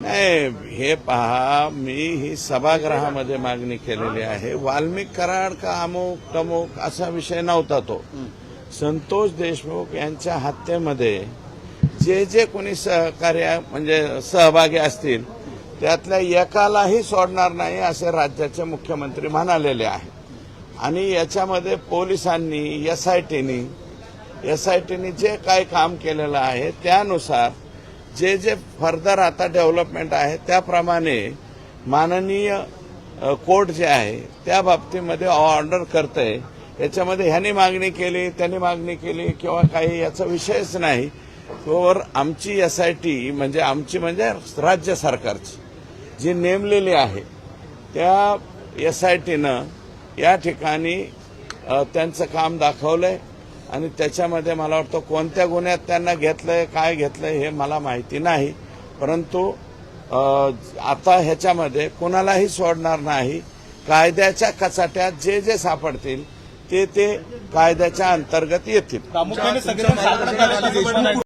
नाही, हे पहा, मी ही सभागृहामध्ये मागणी केलेली आहे. वाल्मिक कराड का अमुक तमुक असा विषय नव्हता तो. संतोष देशमुख यांच्या हत्येमध्ये जे जे कोणी सहकार्य म्हणजे सहभागी असतील त्यातल्या एकालाही सोडणार नाही असे राज्याचे मुख्यमंत्री म्हणालेले आहेत. आणि याच्यामध्ये पोलिसांनी एसआयटीनी जे काय काम केलेलं आहे त्यानुसार जे जे फर्दर आता डेव्हलपमेंट आहे त्याप्रमाणे माननीय कोर्ट जे आहे त्या बाबतीमध्ये ऑर्डर करतंय. याच्यामध्ये ह्यांनी मागणी केली त्यांनी मागणी केली किंवा काही याचा विषयच नाही. तोवर आमची एसआयटी म्हणजे राज्य सरकारची जी नेमलेली आहे त्या एसआयटीनं या ठिकाणी त्यांचं काम दाखवलंय आणि त्याच्यामध्ये मला वाटतं कोणत्या गुन्ह्यात त्यांना घेतलंय काय घेतलंय हे मला माहिती नाही. परंतु आता ह्याच्यामध्ये कोणालाही सोडणार नाही. कायद्याच्या कचाट्यात जे जे सापडतील ते कायद्याच्या अंतर्गत येतील.